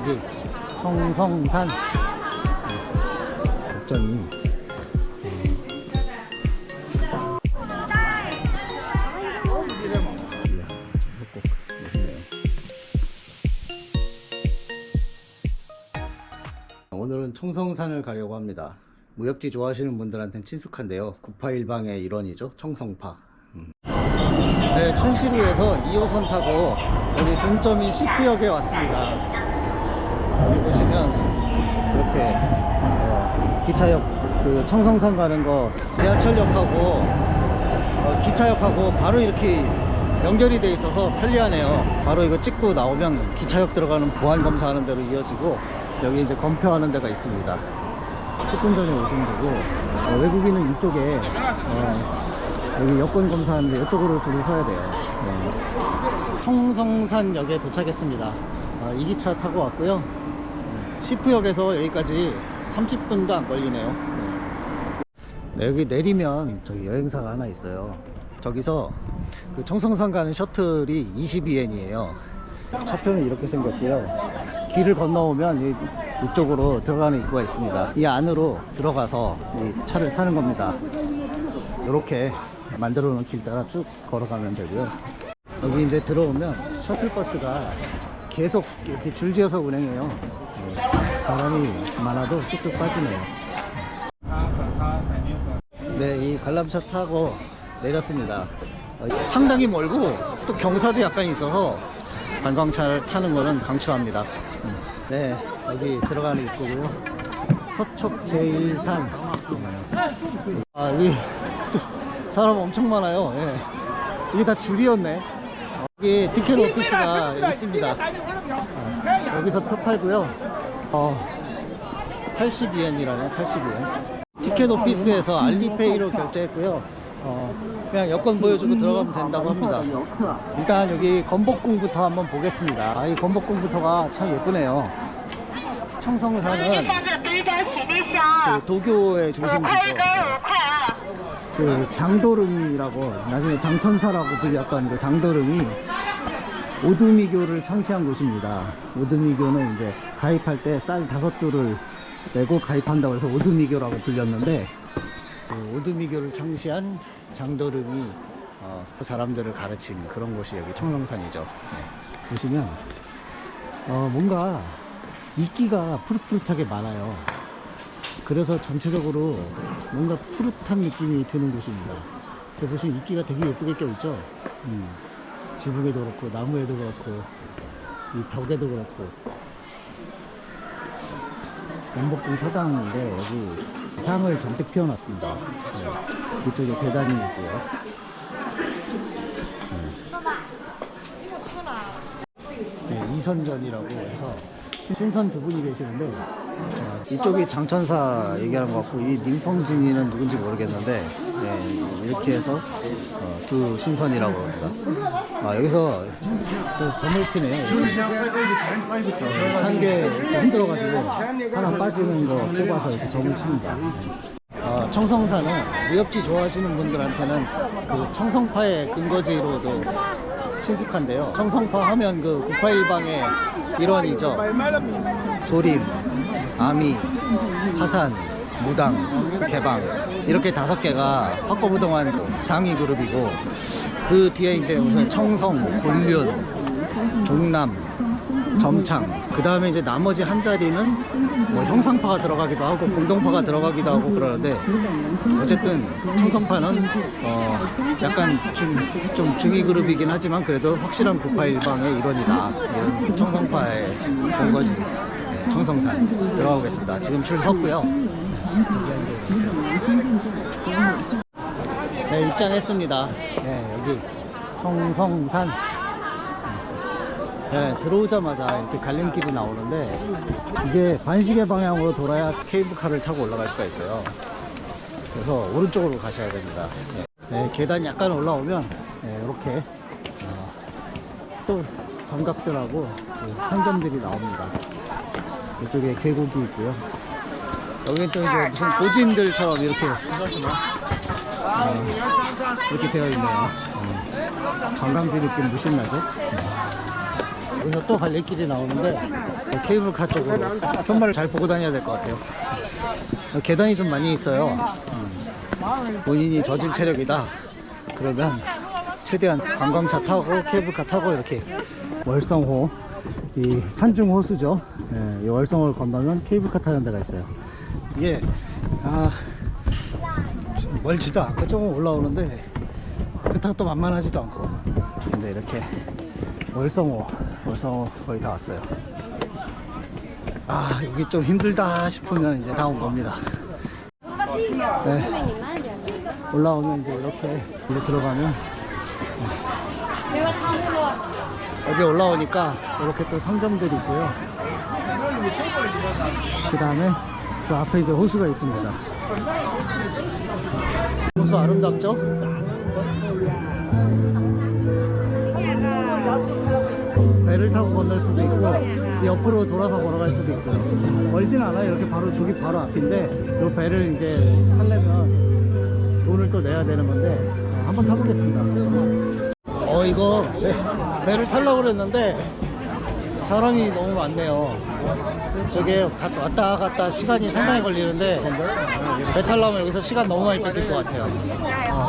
여기 청성산 국전이 오늘은 청성산을 가려고 합니다. 무협지 좋아하시는 분들한테는 친숙한데요. 981방의 일원이죠. 청성파. 네, 춘시루에서 2호선 타고 여기 종점인 시프역에 왔습니다. 여기 보시면 이렇게 기차역, 그 청성산 가는 거 지하철역하고 기차역하고 바로 이렇게 연결이 돼 있어서 편리하네요. 바로 이거 찍고 나오면 기차역 들어가는 보안검사 하는 데로 이어지고, 여기 이제 검표하는 데가 있습니다. 10분 전에 오시면 되고, 외국인은 이쪽에 여기 여권 검사하는데 이쪽으로 줄을 서야 돼요. 네. 청성산역에 도착했습니다. 이 기차 타고 왔고요. 시프역에서 여기까지 30분도 안 걸리네요. 네, 여기 내리면 저기 여행사가 하나 있어요. 저기서 그 청성산 가는 셔틀이 22엔이에요. 차표는 이렇게 생겼고요. 길을 건너오면 이쪽으로 들어가는 입구가 있습니다. 이 안으로 들어가서 이 차를 타는 겁니다. 이렇게 만들어 놓은 길 따라 쭉 걸어가면 되고요. 여기 이제 들어오면 셔틀버스가 계속 이렇게 줄지어서 운행해요. 사람이 많아도 쭉쭉 빠지네요. 네, 이 관람차 타고 내렸습니다. 상당히 멀고 또 경사도 약간 있어서 관광차를 타는 거는 강추합니다. 네, 여기 들어가는 입구고요. 서촉 제1산. 여기 사람 엄청 많아요. 예. 이게 다 줄이었네. 여기 티켓 오피스가 있습니다. 여기서 표 팔고요. 82엔이라네. 82엔. 티켓 오피스에서 알리페이로 결제했고요. 그냥 여권 보여주고 들어가면 된다고 합니다. 일단 여기 건복궁부터 한번 보겠습니다. 이 건복궁부터가 참 예쁘네요. 청성산은 그 도교의 중심지죠. 그 장도릉이라고, 나중에 장천사라고 불렸던 그 장도릉이 오두미교를 창시한 곳입니다. 오두미교는 이제 가입할 때 쌀 5두를 내고 가입한다고 해서 오두미교라고 불렸는데, 그 오두미교를 창시한 장도릉이 그 사람들을 가르친 그런 곳이 여기 청성산이죠. 네. 보시면 뭔가 이끼가 푸릇푸릇하게 많아요. 그래서 전체적으로 뭔가 푸릇한 느낌이 드는 곳입니다. 보시면 이끼가 되게 예쁘게 껴있죠. 지붕에도 그렇고 나무에도 그렇고 이 벽에도 그렇고. 건복궁 서당인데 여기 향을 잔뜩 피워놨습니다. 네. 이쪽에 재단이 있고요. 네, 이선전이라고 해서 신선 두 분이 계시는데, 이쪽이 장천사 얘기하는 것 같고, 이 닝펑진이는 누군지 모르겠는데, 네, 이렇게 해서 두 신선이라고 합니다. 여기서 점을 치네. 산개 흔들어가지고 하나 빠지는 거 뽑아서 이렇게 점을 칩니다. 청성산은 무협지 좋아하시는 분들한테는 그 청성파의 근거지로도 친숙한데요. 청성파 하면 그 981방의 일원이죠. 소림, 아미, 화산, 무당, 개방, 이렇게 5개가 확고부동한 상위 그룹이고, 그 뒤에 이제 우선 청성, 곤륜, 종남, 점창, 그 다음에 이제 나머지 한 자리는 뭐 형상파가 들어가기도 하고 공동파가 들어가기도 하고 그러는데, 어쨌든 청성파는 약간 좀 중위 그룹이긴 하지만 그래도 확실한 981방의 일원이다. 이런 청성파의 본거지. 네, 청성산 들어가보겠습니다. 지금 줄 섰고요. 네, 입장했습니다. 네, 여기 청성산. 네, 들어오자마자 이렇게 갈림길이 나오는데, 이게 반시계 방향으로 돌아야 케이블카를 타고 올라갈 수가 있어요. 그래서 오른쪽으로 가셔야 됩니다. 네, 계단 약간 올라오면 이렇게 또 정각들하고 그 상점들이 나옵니다. 이쪽에 계곡이 있고요. 여기는 또 이제 무슨 고진들처럼 이렇게 이렇게 되어 있네요. 관광지 느낌 무신 나죠? 여기서 또 갈림길이 나오는데 케이블카 쪽으로 편말을 잘 보고 다녀야 될 것 같아요. 계단이 좀 많이 있어요. 본인이 저질 체력이다 그러면 최대한 관광차 타고 케이블카 타고 이렇게 월성호, 이 산중 호수죠. 이 월성호를 건너면 케이블카 타는 데가 있어요. 이게 멀지도 않고 조금 올라오는데 그렇다고 또 만만하지도 않고. 근데 이렇게 월성호 거의 다 왔어요. 여기 좀 힘들다 싶으면 이제 다 온 겁니다. 네. 올라오면 이제 이렇게 들어가면 여기 올라오니까 이렇게 또 상점들이 있고요. 그 다음에 그 앞에 이제 호수가 있습니다. 호수 아름답죠? 배를 타고 건널 수도 있고 옆으로 돌아서 걸어갈 수도 있고요. 멀진 않아요. 이렇게 바로 저기 바로 앞인데 이 배를 이제 타려면 돈을 또 내야 되는 건데 한번 타보겠습니다. 이거 배를 타려고 그랬는데 사람이 너무 많네요. 저게 왔다 갔다 시간이 상당히 걸리는데 배 타려면 여기서 시간 너무 많이 뺏길 것 같아요.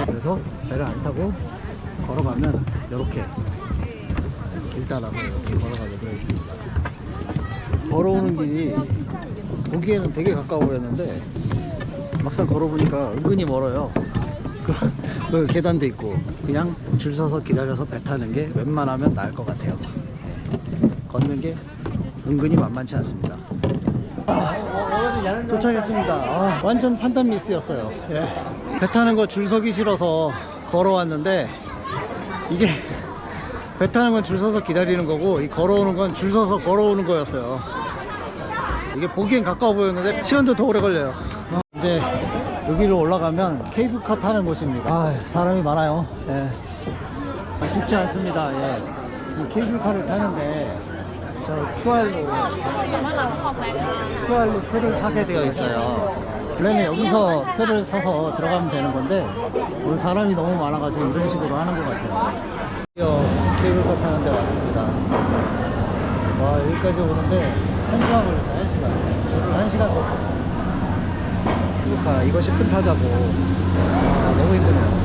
그래서 배를 안 타고 걸어가면 이렇게 길 따라서 이렇게 걸어가게 되어 있습니다. 걸어오는 길이 보기에는 되게 가까워 보였는데 막상 걸어보니까 은근히 멀어요. 그 계단도 있고 그냥 줄 서서 기다려서 배 타는 게 웬만하면 나을 것 같아요. 걷는 게 은근히 만만치 않습니다. 도착했습니다. 완전 판단 미스였어요. 배 타는 거 줄 서기 싫어서 걸어왔는데 이게 배 타는 건 줄 서서 기다리는 거고 이 걸어오는 건 줄 서서 걸어오는 거였어요. 이게 보기엔 가까워 보였는데 시간도 더 오래 걸려요. 이제 여기로 올라가면 케이블카 타는 곳입니다. 사람이 많아요. 쉽지 않습니다. 이 케이블카를 타는데 저 QR로 표를 사게 되어 있어요. 원래는 여기서 표를 사서 들어가면 되는 건데 오늘 사람이 너무 많아가지고 이런 식으로 하는 것 같아요. 케이블카 타는 데 왔습니다. 여기까지 오는데 1시간 걸렸어요. 1시간. 줄을 1시간 섰어요. 케이블카 이거 10분 타자고. 너무 힘드네요.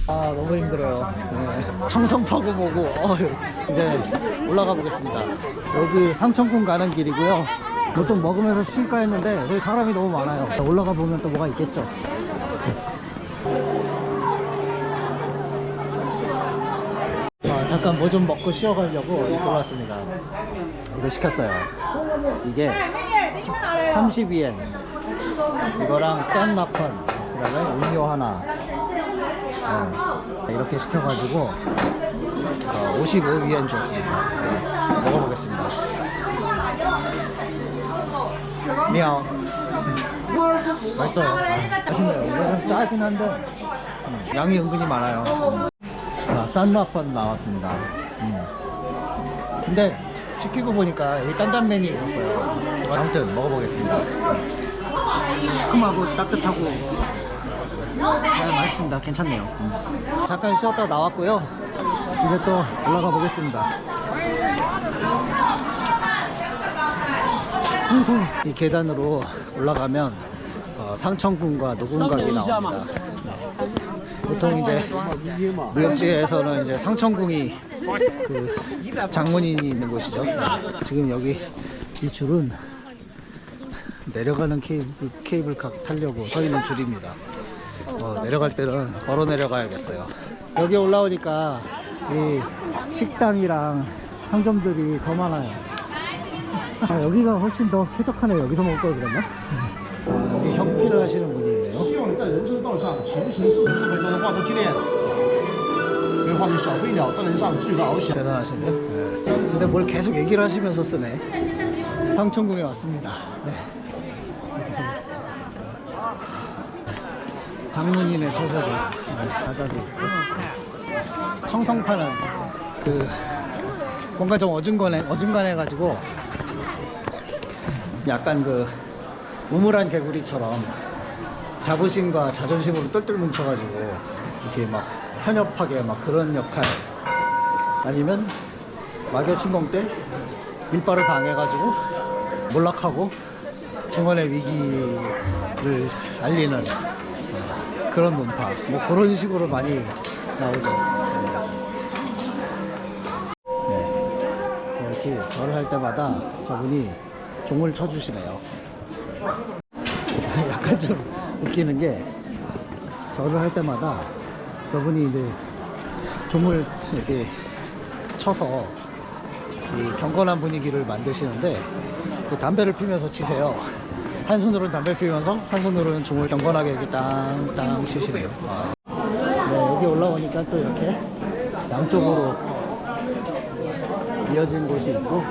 너무 힘들어요. 청성파구 보고 이제 올라가 보겠습니다. 여기 삼청군 가는 길이고요. 뭐 좀 먹으면서 쉴까 했는데 여기 사람이 너무 많아요. 올라가 보면 또 뭐가 있겠죠. 잠깐 뭐 좀 먹고 쉬어가려고 들어왔습니다. 이거 시켰어요. 이게 32엔 이거랑 싼나펀 그 다음에 음료 하나 이렇게 시켜가지고 55위엔 줬습니다. 먹어보겠습니다. 미야오. 맛있어요. 맛있네요. 이거 짜긴 한데 양이 은근히 많아요. 싼나펀 나왔습니다. 근데 시키고 보니까 여기 딴딴면이 있었어요. 아무튼 먹어보겠습니다. 시큼하고 따뜻하고 맛있습니다. 괜찮네요. 잠깐 쉬었다 나왔고요. 이제 또 올라가 보겠습니다. 이 계단으로 올라가면 상천군과 노군각이 나옵니다. 보통 이제 무역지에서는 이제 상천궁이 그 장문인이 있는 곳이죠. 지금 여기 이 줄은 내려가는 케이블카 타려고 서 있는 줄입니다. 내려갈 때는 걸어 내려가야겠어요. 여기 올라오니까 이 식당이랑 상점들이 더 많아요. 여기가 훨씬 더 쾌적하네요. 여기서 먹을 걸 그랬나? 여기 형필을 하시는 분이 있네요. 대단하시네요. 근데 뭘 계속 얘기를 하시면서 쓰네. 상천궁에 왔습니다. 장문인의 처소죠. 바다도 있고. 청성파는 뭔가 좀 어중간해가지고 약간 우물한 개구리처럼 자부심과 자존심으로 똘똘 뭉쳐가지고 이렇게 막 편협하게 막 그런 역할, 아니면 마녀친공 때 일바를 당해가지고 몰락하고 중간에 위기를 알리는 그런 문파, 뭐 그런 식으로 많이 나오죠. 네. 이렇게 절을 할 때마다 저분이 종을 쳐주시네요. 약간 좀 웃기는 게, 절을 할 때마다 저분이 이제 종을 이렇게 쳐서 이 경건한 분위기를 만드시는데, 그 담배를 피면서 치세요. 한 손으로는 담배 피우면서 한 손으로는 종을 경건하게 이렇게 땅땅 치시네요. 네, 여기 올라오니까 또 이렇게 양쪽으로 이어진 곳이 있고,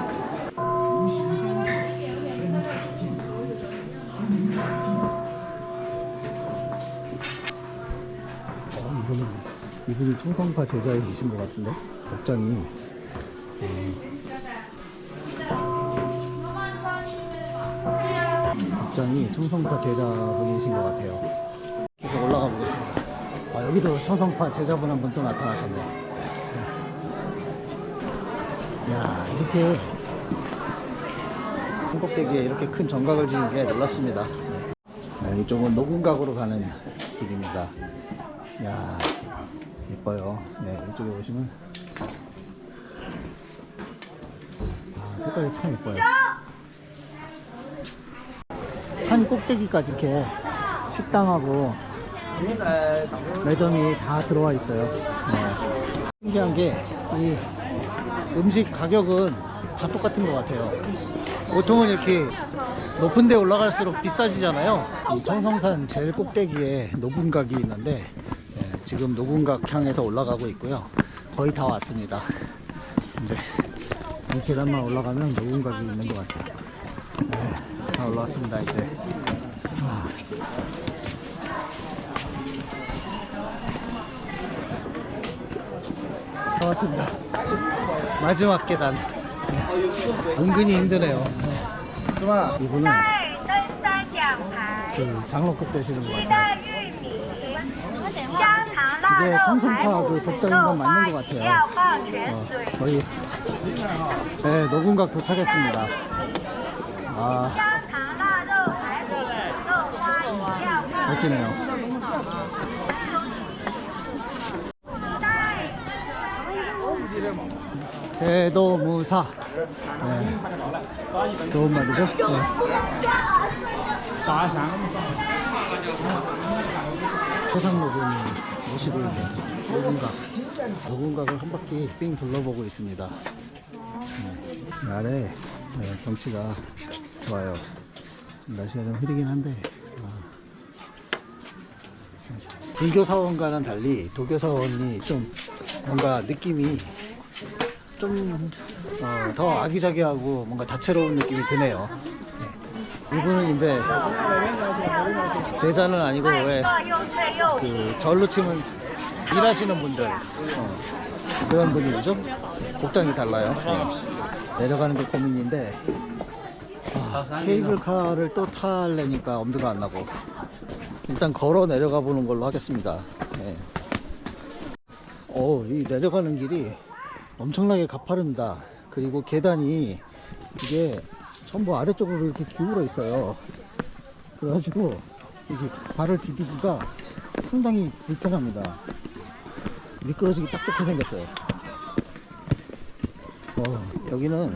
이분이 충성파 제자이신 것 같은데, 복장이. 복장이 충성파 제자분이신 것 같아요. 계속 올라가 보겠습니다. 여기도 충성파 제자분 한 분 또 나타나셨네요. 야, 이렇게 한꼭대기에 이렇게 큰 정각을 지은 게 놀랐습니다. 이쪽은 노군각으로 가는 길입니다. 야, 예뻐요. 네, 이쪽에 보시면 색깔이 참 예뻐요. 산 꼭대기까지 이렇게 식당하고 매점이 다 들어와 있어요. 네. 신기한 게, 이 음식 가격은 다 똑같은 것 같아요. 보통은 이렇게 높은 데 올라갈수록 비싸지잖아요. 이 청성산 제일 꼭대기에 노군각이 있는데, 지금 노군각 향해서 올라가고 있고요. 거의 다 왔습니다. 이제 이 계단만 올라가면 노군각이 있는 것 같아요. 네, 다 올라왔습니다. 이제 다 왔습니다. 마지막 계단. 은근히 힘드네요. 이분은 그 장로급 되시는 것 같아요. 이게 청송파 그 독자인건 맞는 것 같아요. 거의 네, 노군각 도착했습니다. 멋지네요. 대도무사. 네. 좋은 말이죠. 네. 최상록은 모시고 있는 노군각을 한 바퀴 삥 둘러보고 있습니다. 네. 아래 경치가 좋아요. 날씨가 좀 흐리긴 한데, 불교사원과는 달리 도교사원이 좀 뭔가 느낌이 좀 더 아기자기하고 뭔가 다채로운 느낌이 드네요. 네. 이분은 이제 제자는 아니고, 왜 그 절로 치면 일하시는 분들, 그런 분이죠. 복장이 달라요. 네. 내려가는 게 고민인데, 케이블카를 또 타려니까 엄두가 안 나고, 일단 걸어 내려가 보는 걸로 하겠습니다. 네. 이 내려가는 길이 엄청나게 가파릅니다. 그리고 계단이 이게 전부 아래쪽으로 이렇게 기울어 있어요. 그래가지고 이게 발을 디디기가 상당히 불편합니다. 미끄러지기 딱 좋게 생겼어요. 여기는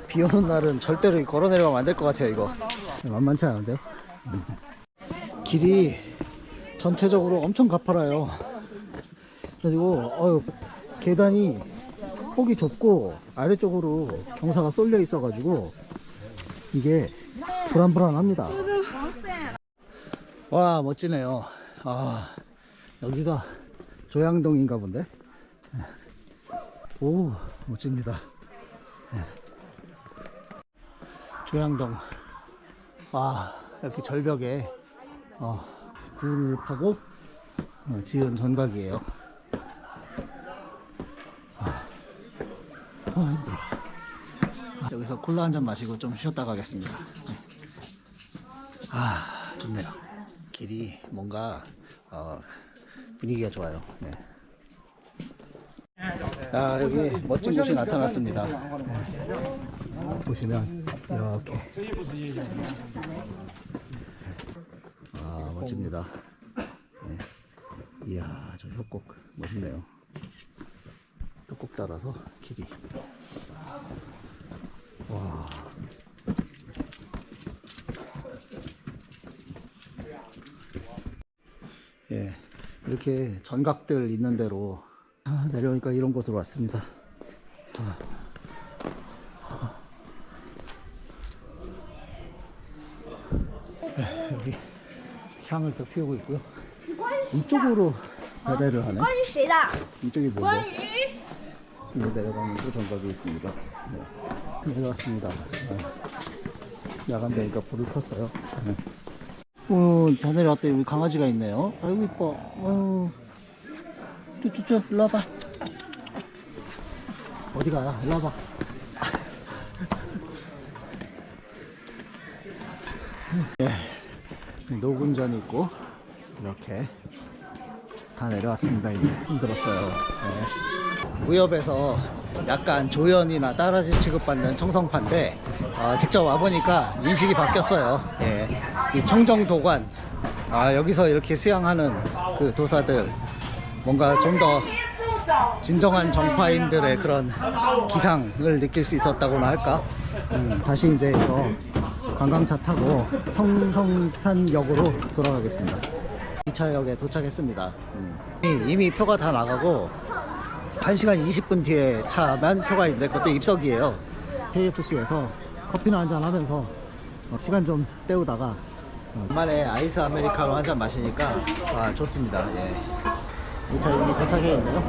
비 오는 날은 절대로 걸어 내려가면 안 될 것 같아요. 이거 만만치 않은데요. 길이 전체적으로 엄청 가파라요. 그리고 계단이 폭이 좁고 아래쪽으로 경사가 쏠려 있어 가지고 이게 불안불안합니다. 와, 멋지네요. 여기가 조양동인가 본데. 오, 멋집니다. 조양동. 이렇게 절벽에 굴을 파고 지은 전각이에요. 힘들어. 여기서 콜라 한잔 마시고 좀 쉬었다 가겠습니다. 좋네요. 길이 뭔가 분위기가 좋아요. 네. 아, 여기 멋진 곳이 나타났습니다. 보시면 이렇게 멋집니다. 네. 이야, 저 협곡 멋있네요. 협곡 따라서 길이. 와. 예, 이렇게 전각들 있는 대로 내려오니까 이런 곳으로 왔습니다. 네, 여기 향을 또 피우고 있고요. 이쪽으로 배례를 하네. 이쪽이 뭐죠? 여기 내려가면 또 전각이 있습니다. 네, 내려왔습니다. 네. 야간 되니까 불을 켰어요. 네. 다 내려왔더니 여기 강아지가 있네요. 아이고 이뻐. 쭈쭈쭈 일로 와봐. 어디 가야? 일로 와봐. 네, 노군전이 있고 이렇게 다 내려왔습니다. 이제 힘들었어요. 네. 무협에서 약간 조연이나 따라지 취급받는 청성파인데 직접 와보니까 인식이 바뀌었어요. 예. 이 청정도관, 여기서 이렇게 수양하는 그 도사들, 뭔가 좀 더 진정한 정파인들의 그런 기상을 느낄 수 있었다고나 할까. 다시 이제 이거 관광차 타고 성성산역으로 돌아가겠습니다. 2차역에 도착했습니다. 이미 표가 다 나가고 1시간 20분 뒤에 차만 표가 있는데 그것도 입석이에요. KFC에서 커피나 한잔 하면서 시간 좀 때우다가 간만에 아이스 아메리카노 한잔 마시니까 좋습니다. 예. 이 차 이미 도착해 있네요.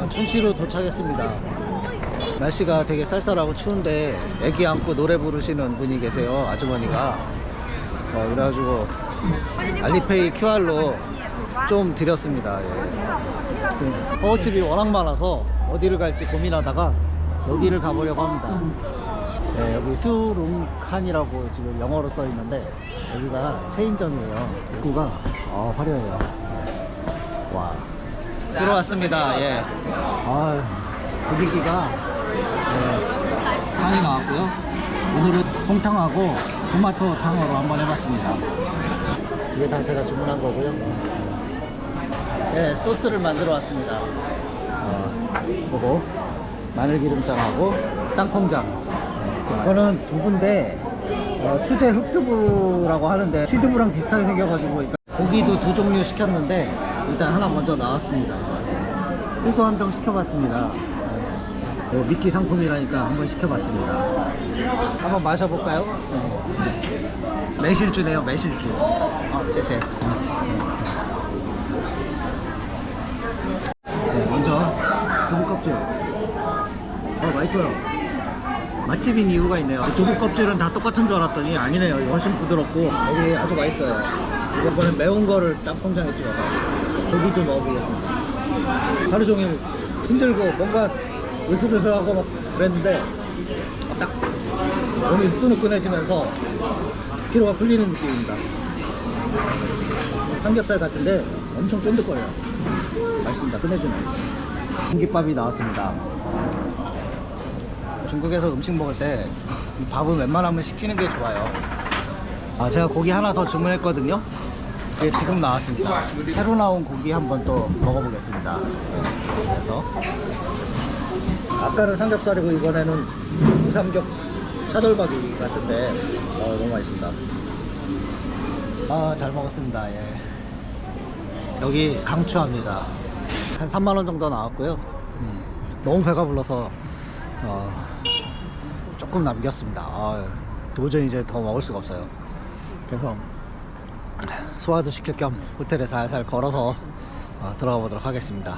춘시로 도착했습니다. 날씨가 되게 쌀쌀하고 추운데 애기 안고 노래 부르시는 분이 계세요. 아주머니가. 그래가지고 알리페이 QR로 좀 드렸습니다. 예. 버거집이 워낙 많아서 어디를 갈지 고민하다가 여기를 가보려고 합니다. 네, 여기 수룽칸이라고 지금 영어로 써 있는데 여기가 체인점이에요. 입구가 화려해요. 와, 들어왔습니다. 예. 분위기가 탕이 나왔고요. 오늘은 홍탕하고 토마토 탕으로 한번 해봤습니다. 이게 다 제가 주문한 거고요. 네, 소스를 만들어 왔습니다. 그리고 마늘기름장하고 땅콩장. 이거는 두부인데 수제 흑두부라고 하는데 취두부랑 비슷하게 생겨가지고 고기도 두 종류 시켰는데 일단 하나 먼저 나왔습니다. 술도 한 병 시켜봤습니다. 미끼 상품이라니까 한번 시켜봤습니다. 한번 마셔볼까요? 매실주네요. 매실주.谢谢. 먼저 두부 껍질. 맛있어요. 맛집인 이유가 있네요. 두부 껍질은 다 똑같은 줄 알았더니 아니네요. 훨씬 부드럽고 여기 아주 맛있어요. 이번엔 매운 거를 땅콩장에 찍어서 고기도 넣어보겠습니다. 하루 종일 힘들고 뭔가 으스스하고 막 그랬는데 딱 몸이 후끈후끈해지면서 피로가 풀리는 느낌입니다. 삼겹살 같은데 엄청 쫀득거려요. 맛있습니다. 끝내주네요. 공깃밥이 나왔습니다. 중국에서 음식 먹을 때 밥은 웬만하면 시키는 게 좋아요. 제가 고기 하나 더 주문했거든요. 이게 지금 나왔습니다. 새로 나온 고기 한번 또 먹어보겠습니다. 그래서 아까는 삼겹살이고 이번에는 무삼겹 차돌박이 같은데 너무 맛있습니다. 잘 먹었습니다. 예. 여기 강추합니다. 한 3만원 정도 나왔고요. 너무 배가 불러서 조금 남겼습니다. 도저히 이제 더 먹을 수가 없어요. 그래서 소화도 시킬 겸 호텔에 살살 걸어서 들어가 보도록 하겠습니다.